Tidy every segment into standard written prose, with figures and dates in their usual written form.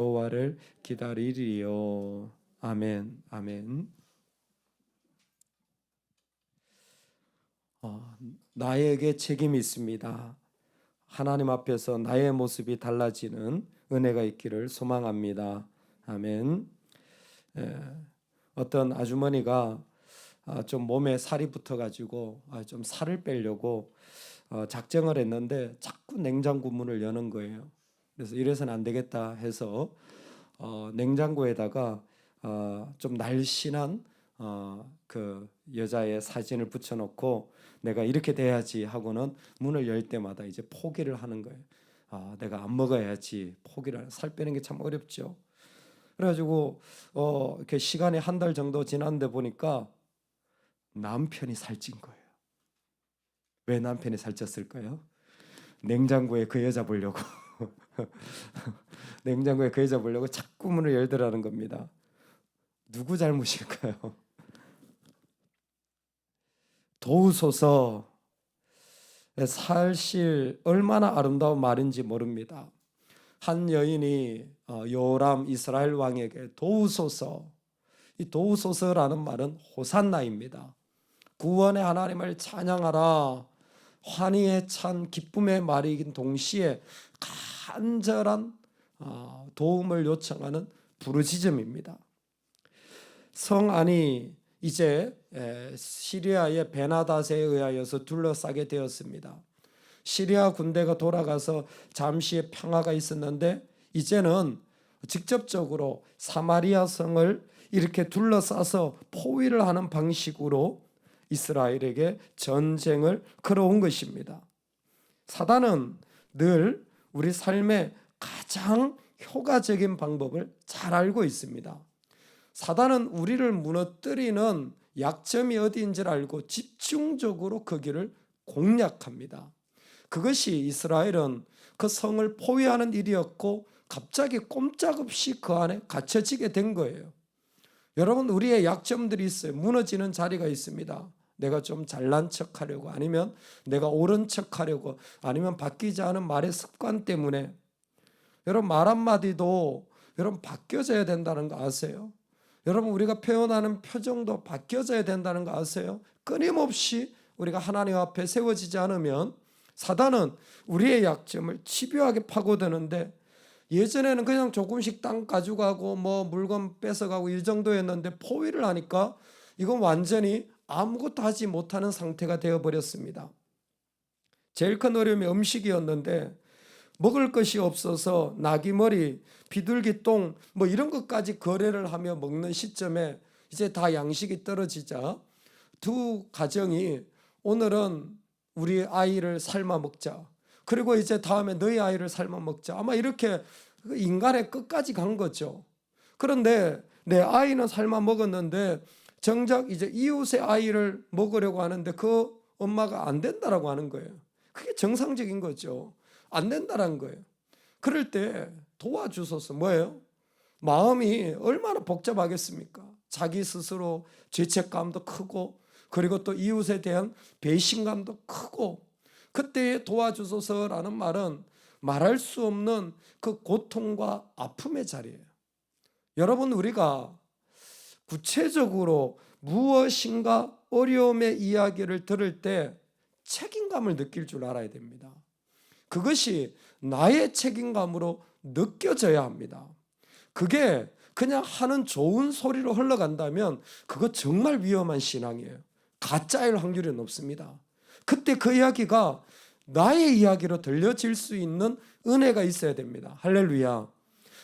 여호와를 기다리리요. 아멘. 아멘. 나에게 책임이 있습니다. 하나님 앞에서 나의 모습이 달라지는 은혜가 있기를 소망합니다. 아멘. 어떤 아주머니가 좀 몸에 살이 붙어가지고 좀 살을 빼려고 작정을 했는데 자꾸 냉장고 문을 여는 거예요. 그래서 이래서는 안 되겠다 해서 냉장고에다가 좀 날씬한 그 여자의 사진을 붙여놓고 내가 이렇게 돼야지 하고는 문을 열 때마다 이제 포기를 하는 거예요. 내가 안 먹어야지 포기를. 살 빼는 게 참 어렵죠. 그래가지고 이렇게 시간이 한 달 정도 지났는데 보니까 남편이 살찐 거예요. 왜 남편이 살쪘을까요? 냉장고에 그 여자 보려고 냉장고에 그 여자 보려고 자꾸 문을 열더라는 겁니다. 누구 잘못일까요? 도우소서. 사실 얼마나 아름다운 말인지 모릅니다. 한 여인이 요람 이스라엘 왕에게 도우소서. 이 도우소서라는 말은 호산나입니다. 구원의 하나님을 찬양하라. 환희에 찬 기쁨의 말이긴 동시에 간절한 도움을 요청하는 부르짖음입니다. 성 안이 이제 시리아의 베나닷에 의하여서 둘러싸게 되었습니다. 시리아 군대가 돌아가서 잠시의 평화가 있었는데 이제는 직접적으로 사마리아 성을 이렇게 둘러싸서 포위를 하는 방식으로 이스라엘에게 전쟁을 걸어온 것입니다. 사단은 늘 우리 삶의 가장 효과적인 방법을 잘 알고 있습니다. 사단은 우리를 무너뜨리는 약점이 어디인지를 알고 집중적으로 그 길을 공략합니다. 그것이 이스라엘은 그 성을 포위하는 일이었고 갑자기 꼼짝없이 그 안에 갇혀지게 된 거예요. 여러분, 우리의 약점들이 있어요. 무너지는 자리가 있습니다. 내가 좀 잘난 척하려고, 아니면 내가 옳은 척하려고, 아니면 바뀌지 않은 말의 습관 때문에. 여러분, 말 한마디도 여러분 바뀌어져야 된다는 거 아세요? 여러분, 우리가 표현하는 표정도 바뀌어져야 된다는 거 아세요? 끊임없이 우리가 하나님 앞에 세워지지 않으면 사단은 우리의 약점을 집요하게 파고드는데, 예전에는 그냥 조금씩 땅 가져가고 뭐 물건 뺏어가고 이 정도였는데 포위를 하니까 이건 완전히 아무것도 하지 못하는 상태가 되어버렸습니다. 제일 큰 어려움이 음식이었는데 먹을 것이 없어서 나귀머리, 비둘기 똥 뭐 이런 것까지 거래를 하며 먹는 시점에 이제 다 양식이 떨어지자 두 가정이 오늘은 우리 아이를 삶아 먹자. 그리고 이제 다음에 너희 아이를 삶아 먹자. 아마 이렇게 인간의 끝까지 간 거죠. 그런데 내 아이는 삶아 먹었는데 정작 이제 이웃의 아이를 먹으려고 하는데 그 엄마가 안 된다라고 하는 거예요. 그게 정상적인 거죠. 안 된다라는 거예요. 그럴 때 도와주소서. 뭐예요? 마음이 얼마나 복잡하겠습니까? 자기 스스로 죄책감도 크고, 그리고 또 이웃에 대한 배신감도 크고, 그때에 도와주소서라는 말은 말할 수 없는 그 고통과 아픔의 자리예요. 여러분, 우리가 구체적으로 무엇인가 어려움의 이야기를 들을 때 책임감을 느낄 줄 알아야 됩니다. 그것이 나의 책임감으로 느껴져야 합니다. 그게 그냥 하는 좋은 소리로 흘러간다면 그거 정말 위험한 신앙이에요. 가짜일 확률이 높습니다. 그때 그 이야기가 나의 이야기로 들려질 수 있는 은혜가 있어야 됩니다. 할렐루야.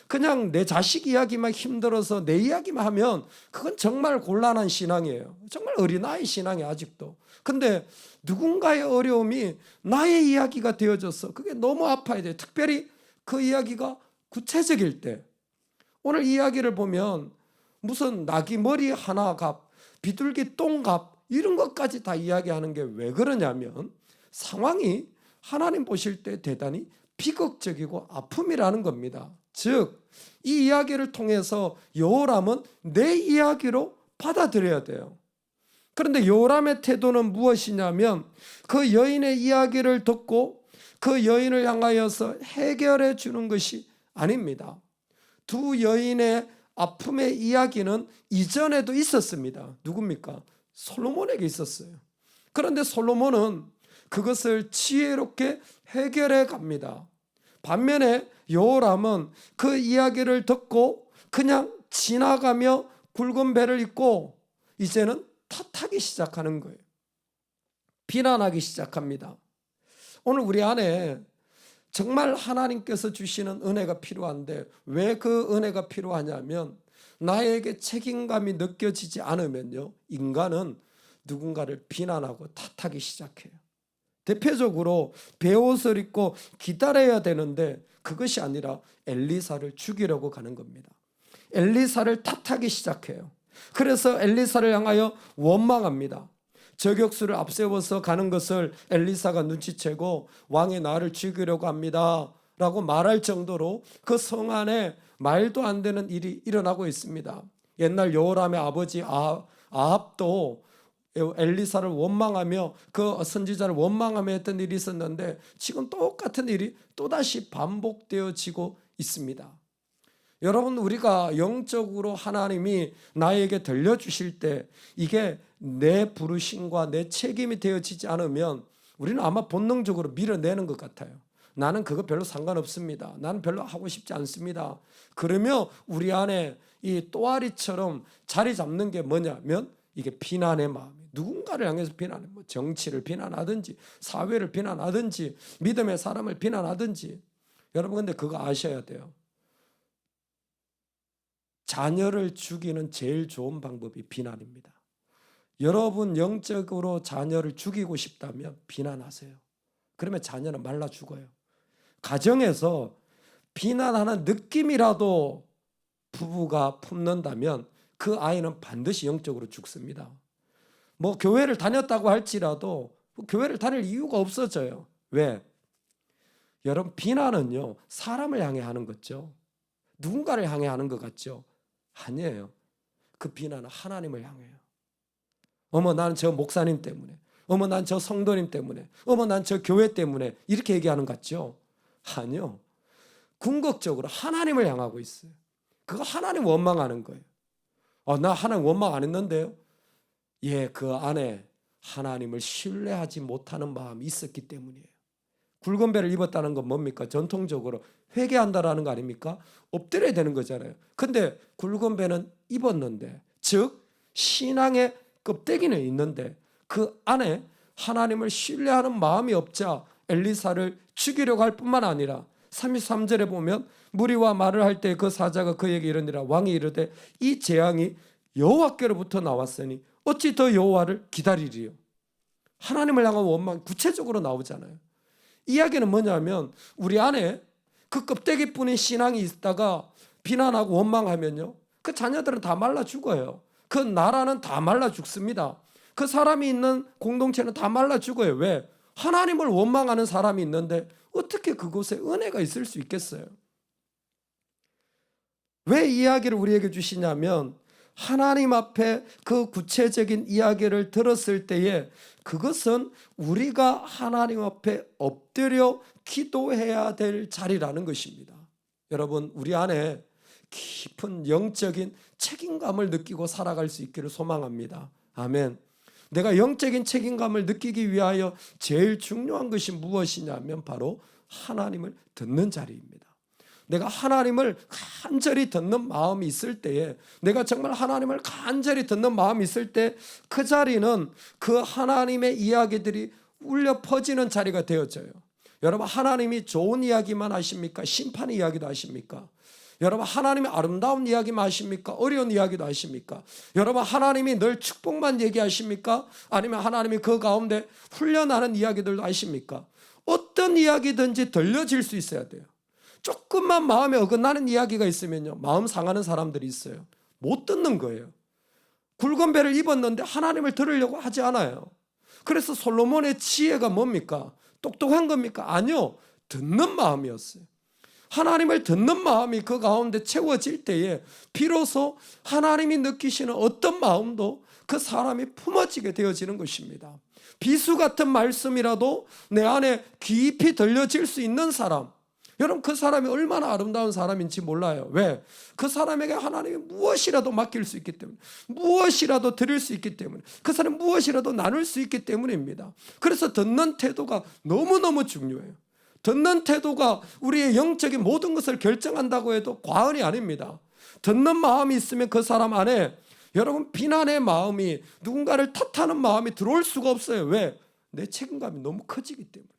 그냥 내 자식 이야기만 힘들어서 내 이야기만 하면 그건 정말 곤란한 신앙이에요. 정말 어린아이 신앙이 아직도. 근데 누군가의 어려움이 나의 이야기가 되어져서 그게 너무 아파야 돼요. 특별히 그 이야기가 구체적일 때. 오늘 이야기를 보면 무슨 나귀 머리 하나 값, 비둘기 똥 값 이런 것까지 다 이야기하는 게 왜 그러냐면 상황이 하나님 보실 때 대단히 비극적이고 아픔이라는 겁니다. 즉, 이 이야기를 통해서 여호람은 내 이야기로 받아들여야 돼요. 그런데 여호람의 태도는 무엇이냐면 그 여인의 이야기를 듣고 그 여인을 향하여서 해결해 주는 것이 아닙니다. 두 여인의 아픔의 이야기는 이전에도 있었습니다. 누굽니까? 솔로몬에게 있었어요. 그런데 솔로몬은 그것을 지혜롭게 해결해 갑니다. 반면에 여호람은 그 이야기를 듣고 그냥 지나가며 굵은 배를 입고 이제는 탓하기 시작하는 거예요. 비난하기 시작합니다. 오늘 우리 안에 정말 하나님께서 주시는 은혜가 필요한데 왜 그 은혜가 필요하냐면 나에게 책임감이 느껴지지 않으면요, 인간은 누군가를 비난하고 탓하기 시작해요. 대표적으로 베옷을 입고 기다려야 되는데 그것이 아니라 엘리사를 죽이려고 가는 겁니다. 엘리사를 탓하기 시작해요. 그래서 엘리사를 향하여 원망합니다. 저격수를 앞세워서 가는 것을 엘리사가 눈치채고 왕이 나를 죽이려고 합니다 라고 말할 정도로 그 성 안에 말도 안 되는 일이 일어나고 있습니다. 옛날 여호람의 아버지 아합도 엘리사를 원망하며 그 선지자를 원망하며 했던 일이 있었는데 지금 똑같은 일이 또다시 반복되어지고 있습니다. 여러분, 우리가 영적으로 하나님이 나에게 들려주실 때 이게 내 부르심과 내 책임이 되어지지 않으면 우리는 아마 본능적으로 밀어내는 것 같아요. 나는 그거 별로 상관없습니다. 나는 별로 하고 싶지 않습니다. 그러면 우리 안에 이 또아리처럼 자리 잡는 게 뭐냐면 이게 비난의 마음이에요. 누군가를 향해서 비난해, 뭐 정치를 비난하든지 사회를 비난하든지 믿음의 사람을 비난하든지. 여러분, 근데 그거 아셔야 돼요. 자녀를 죽이는 제일 좋은 방법이 비난입니다. 여러분 영적으로 자녀를 죽이고 싶다면 비난하세요. 그러면 자녀는 말라 죽어요. 가정에서 비난하는 느낌이라도 부부가 품는다면 그 아이는 반드시 영적으로 죽습니다. 뭐 교회를 다녔다고 할지라도 교회를 다닐 이유가 없어져요. 왜? 여러분, 비난은요 사람을 향해 하는 거죠. 누군가를 향해 하는 것 같죠? 아니에요. 그 비난은 하나님을 향해요. 어머, 나는 저 목사님 때문에, 어머, 난 저 성도님 때문에, 어머, 난 저 교회 때문에 이렇게 얘기하는 것 같죠? 아니요. 궁극적으로 하나님을 향하고 있어요. 그거 하나님 원망하는 거예요. 나 하나님 원망 안 했는데요. 예, 그 안에 하나님을 신뢰하지 못하는 마음이 있었기 때문이에요. 굵은 배를 입었다는 건 뭡니까? 전통적으로 회개한다라는 거 아닙니까? 엎드려야 되는 거잖아요. 근데 굵은 배는 입었는데, 즉 신앙의 껍데기는 있는데 그 안에 하나님을 신뢰하는 마음이 없자 엘리사를 죽이려고 할 뿐만 아니라 33절에 보면 무리와 말을 할 때 그 사자가 그에게 이르니라. 왕이 이르되 이 재앙이 여호와께로부터 나왔으니 어찌 더 여호와를 기다리리요. 하나님을 향한 원망 구체적으로 나오잖아요. 이야기는 뭐냐면 우리 안에 그 껍데기뿐인 신앙이 있다가 비난하고 원망하면요, 그 자녀들은 다 말라 죽어요. 그 나라는 다 말라 죽습니다. 그 사람이 있는 공동체는 다 말라 죽어요. 왜? 하나님을 원망하는 사람이 있는데 어떻게 그곳에 은혜가 있을 수 있겠어요? 왜 이 이야기를 우리에게 주시냐면 하나님 앞에 그 구체적인 이야기를 들었을 때에 그것은 우리가 하나님 앞에 엎드려 기도해야 될 자리라는 것입니다. 여러분, 우리 안에 깊은 영적인 책임감을 느끼고 살아갈 수 있기를 소망합니다. 아멘. 내가 영적인 책임감을 느끼기 위하여 제일 중요한 것이 무엇이냐면 바로 하나님을 듣는 자리입니다. 내가 하나님을 간절히 듣는 마음이 있을 때에, 내가 정말 하나님을 간절히 듣는 마음이 있을 때 그 자리는 그 하나님의 이야기들이 울려 퍼지는 자리가 되어져요. 여러분, 하나님이 좋은 이야기만 하십니까? 심판의 이야기도 하십니까? 여러분, 하나님의 아름다운 이야기만 하십니까? 어려운 이야기도 하십니까? 여러분, 하나님이 늘 축복만 얘기하십니까? 아니면 하나님이 그 가운데 훈련하는 이야기들도 하십니까? 어떤 이야기든지 들려질 수 있어야 돼요. 조금만 마음에 어긋나는 이야기가 있으면요, 마음 상하는 사람들이 있어요. 못 듣는 거예요. 굵은 배를 입었는데 하나님을 들으려고 하지 않아요. 그래서 솔로몬의 지혜가 뭡니까? 똑똑한 겁니까? 아니요. 듣는 마음이었어요. 하나님을 듣는 마음이 그 가운데 채워질 때에 비로소 하나님이 느끼시는 어떤 마음도 그 사람이 품어지게 되어지는 것입니다. 비수 같은 말씀이라도 내 안에 깊이 들려질 수 있는 사람, 여러분 그 사람이 얼마나 아름다운 사람인지 몰라요. 왜? 그 사람에게 하나님이 무엇이라도 맡길 수 있기 때문에, 무엇이라도 드릴 수 있기 때문에, 그 사람 무엇이라도 나눌 수 있기 때문입니다. 그래서 듣는 태도가 너무너무 중요해요. 듣는 태도가 우리의 영적인 모든 것을 결정한다고 해도 과언이 아닙니다. 듣는 마음이 있으면 그 사람 안에 여러분 비난의 마음이, 누군가를 탓하는 마음이 들어올 수가 없어요. 왜? 내 책임감이 너무 커지기 때문에,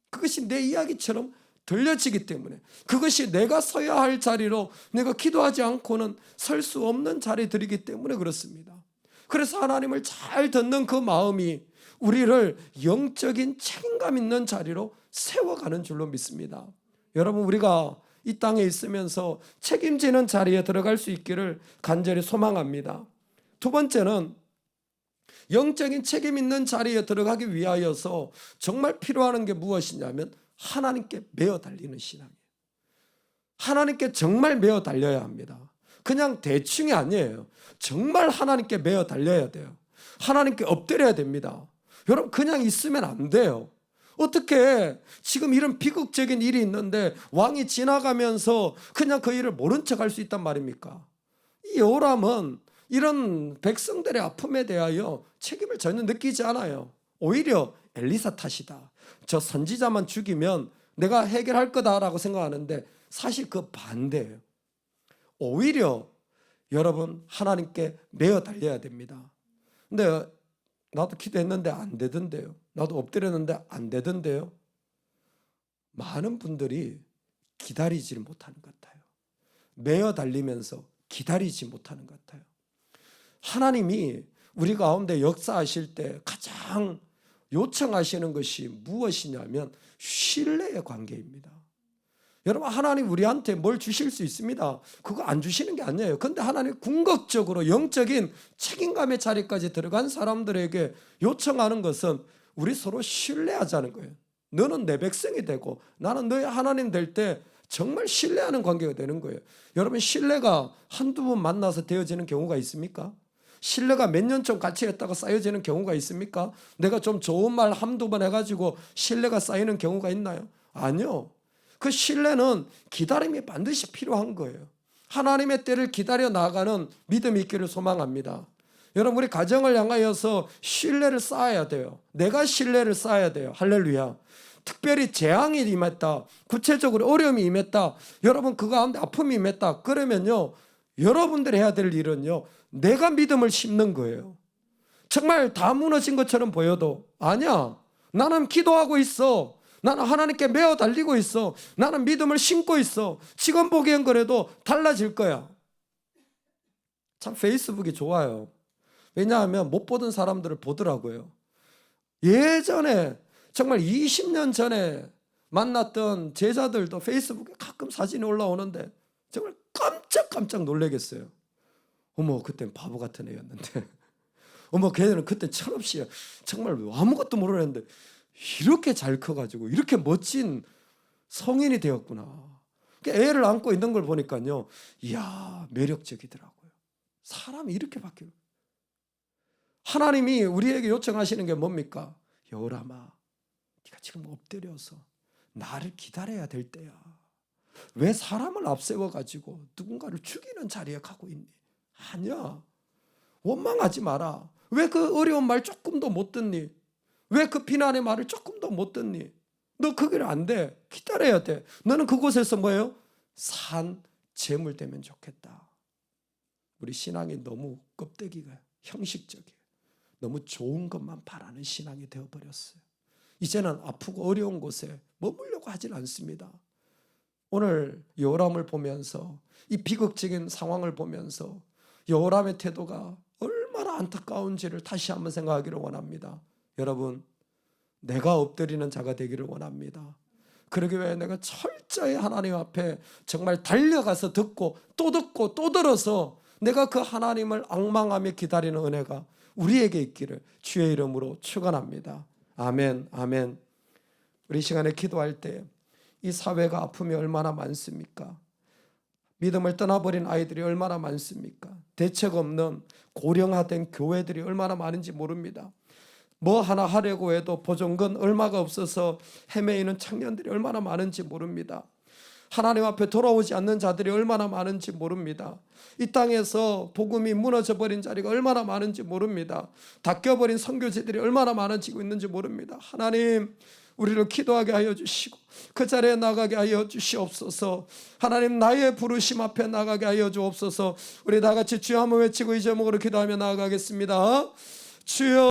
그것이 내 이야기처럼 들려지기 때문에, 그것이 내가 서야 할 자리로 내가 기도하지 않고는 설 수 없는 자리들이기 때문에 그렇습니다. 그래서 하나님을 잘 듣는 그 마음이 우리를 영적인 책임감 있는 자리로 세워가는 줄로 믿습니다. 여러분 우리가 이 땅에 있으면서 책임지는 자리에 들어갈 수 있기를 간절히 소망합니다. 두 번째는 영적인 책임 있는 자리에 들어가기 위하여서 정말 필요한 게 무엇이냐면 하나님께 매어 달리는 신앙이에요. 하나님께 정말 매어 달려야 합니다. 그냥 대충이 아니에요. 정말 하나님께 매어 달려야 돼요. 하나님께 엎드려야 됩니다. 여러분 그냥 있으면 안 돼요. 어떻게 지금 이런 비극적인 일이 있는데 왕이 지나가면서 그냥 그 일을 모른 척 할 수 있단 말입니까? 이 요람은 이런 백성들의 아픔에 대하여 책임을 전혀 느끼지 않아요. 오히려 엘리사 탓이다, 저 선지자만 죽이면 내가 해결할 거다라고 생각하는데 사실 그 반대예요. 오히려 여러분 하나님께 매어 달려야 됩니다. 근데 나도 기도했는데 안 되던데요, 나도 엎드렸는데 안 되던데요. 많은 분들이 기다리지 못하는 것 같아요. 매어 달리면서 기다리지 못하는 것 같아요. 하나님이 우리 가운데 역사하실 때 가장 요청하시는 것이 무엇이냐면 신뢰의 관계입니다. 여러분 하나님 우리한테 뭘 주실 수 있습니다. 그거 안 주시는 게 아니에요. 그런데 하나님 궁극적으로 영적인 책임감의 자리까지 들어간 사람들에게 요청하는 것은 우리 서로 신뢰하자는 거예요. 너는 내 백성이 되고 나는 너의 하나님 될 때 정말 신뢰하는 관계가 되는 거예요. 여러분 신뢰가 한두 번 만나서 되어지는 경우가 있습니까? 신뢰가 몇 년쯤 같이 했다가 쌓여지는 경우가 있습니까? 내가 좀 좋은 말 한두 번 해가지고 신뢰가 쌓이는 경우가 있나요? 아니요. 그 신뢰는 기다림이 반드시 필요한 거예요. 하나님의 때를 기다려 나가는 믿음이 있기를 소망합니다. 여러분 우리 가정을 향하여서 신뢰를 쌓아야 돼요. 내가 신뢰를 쌓아야 돼요. 할렐루야. 특별히 재앙이 임했다, 구체적으로 어려움이 임했다, 여러분 그 가운데 아픔이 임했다, 그러면요 여러분들이 해야 될 일은요 내가 믿음을 심는 거예요. 정말 다 무너진 것처럼 보여도 아니야, 나는 기도하고 있어, 나는 하나님께 매어 달리고 있어, 나는 믿음을 심고 있어. 지금 보기엔 그래도 달라질 거야. 참 페이스북이 좋아요. 왜냐하면 못 보던 사람들을 보더라고요. 예전에 정말 20년 전에 만났던 제자들도 페이스북에 가끔 사진이 올라오는데 정말 깜짝 놀라겠어요. 어머 그땐 바보 같은 애였는데 어머 걔는 그때 철없이 정말 아무것도 모르는데 이렇게 잘 커가지고 이렇게 멋진 성인이 되었구나. 애를 안고 있는 걸 보니까요, 이야 매력적이더라고요. 사람이 이렇게 바뀌어요. 하나님이 우리에게 요청하시는 게 뭡니까? 여호람아, 네가 지금 엎드려서 나를 기다려야 될 때야. 왜 사람을 앞세워가지고 누군가를 죽이는 자리에 가고 있니? 아니야. 원망하지 마라. 왜 그 어려운 말 조금도 못 듣니? 왜 그 비난의 말을 조금도 못 듣니? 너 그 길 안 돼. 기다려야 돼. 너는 그곳에서 뭐예요? 산 재물 되면 좋겠다. 우리 신앙이 너무 껍데기가 형식적이에요. 너무 좋은 것만 바라는 신앙이 되어버렸어요. 이제는 아프고 어려운 곳에 머물려고 하질 않습니다. 오늘 여호람을 보면서 이 비극적인 상황을 보면서 여호람의 태도가 얼마나 안타까운지를 다시 한번 생각하기를 원합니다. 여러분 내가 엎드리는 자가 되기를 원합니다. 그러기 위해 내가 철저히 하나님 앞에 정말 달려가서 듣고 또 들어서 내가 그 하나님을 앙망하며 기다리는 은혜가 우리에게 있기를 주의 이름으로 축원합니다. 아멘, 아멘. 우리 시간에 기도할 때 이 사회가 아픔이 얼마나 많습니까? 믿음을 떠나버린 아이들이 얼마나 많습니까? 대책 없는 고령화된 교회들이 얼마나 많은지 모릅니다. 뭐 하나 하려고 해도 보존금 얼마가 없어서 헤매이는 청년들이 얼마나 많은지 모릅니다. 하나님 앞에 돌아오지 않는 자들이 얼마나 많은지 모릅니다. 이 땅에서 복음이 무너져 버린 자리가 얼마나 많은지 모릅니다. 닦여버린 선교지들이 얼마나 많아지고 있는지 모릅니다. 하나님, 우리를 기도하게 하여 주시고 그 자리에 나가게 하여 주시옵소서. 하나님, 나의 부르심 앞에 나가게 하여 주옵소서. 우리 다 같이 주여 한번 외치고 이 제목으로 기도하며 나아가겠습니다. 주여.